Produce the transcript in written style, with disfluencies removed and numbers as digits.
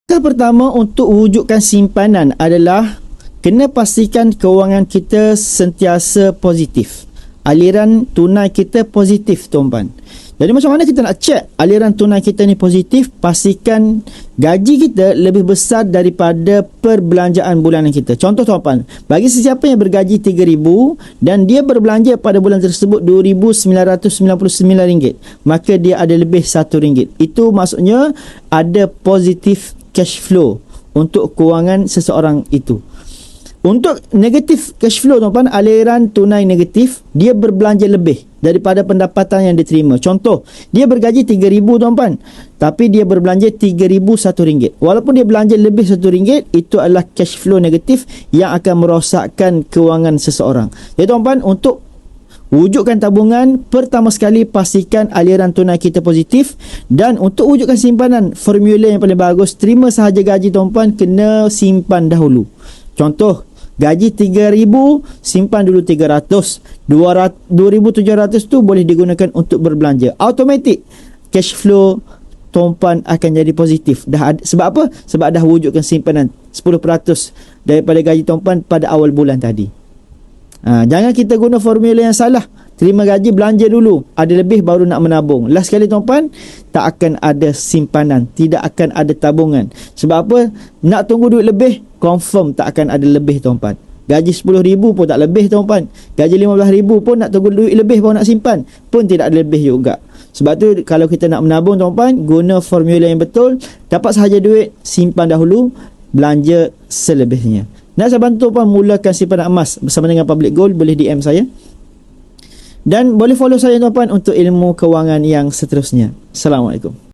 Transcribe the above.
Pertama, untuk wujudkan simpanan adalah kena pastikan kewangan kita sentiasa positif. Aliran tunai kita positif, tuan-puan. Jadi macam mana kita nak check aliran tunai kita ni positif? Pastikan gaji kita lebih besar daripada perbelanjaan bulanan kita. Contoh, tuan-puan, bagi sesiapa yang bergaji RM3,000 dan dia berbelanja pada bulan tersebut RM2,999, maka dia ada lebih RM1. Itu maksudnya ada positif cash flow untuk kewangan seseorang itu. Untuk negatif cash flow, tuan-puan, aliran tunai negatif, dia berbelanja lebih daripada pendapatan yang diterima. Contoh, dia bergaji RM3,000, tuan-puan, tapi dia berbelanja RM3,001. Walaupun dia belanja lebih RM1, itu adalah cash flow negatif yang akan merosakkan kewangan seseorang. Jadi, tuan-puan, untuk wujudkan tabungan, pertama sekali pastikan aliran tunai kita positif. Dan untuk wujudkan simpanan, formula yang paling bagus, terima sahaja gaji, tuan-puan, kena simpan dahulu. Contoh, gaji RM3,000, simpan dulu RM300. RM2,700 tu boleh digunakan untuk berbelanja. Automatik cash flow tuan-puan akan jadi positif. Sebab apa? Sebab dah wujudkan simpanan 10% daripada gaji tuan-puan pada awal bulan tadi. Jangan kita guna formula yang salah. Terima gaji, belanja dulu, ada lebih baru nak menabung. Last sekali, tuan-puan, tak akan ada simpanan, tidak akan ada tabungan. Sebab apa? Nak tunggu duit lebih, confirm tak akan ada lebih, tuan-puan. Gaji RM10,000 pun tak lebih, tuan-puan. Gaji RM15,000 pun nak tunggu duit lebih baru nak simpan, pun tidak ada lebih juga. Sebab tu kalau kita nak menabung, tuan-puan, guna formula yang betul. Dapat sahaja duit, simpan dahulu, belanja selebihnya. Nak saya bantu tuan-puan mulakan simpanan emas bersama dengan Public Gold, boleh DM saya. Dan boleh follow saya, tuan-puan, untuk ilmu kewangan yang seterusnya. Assalamualaikum.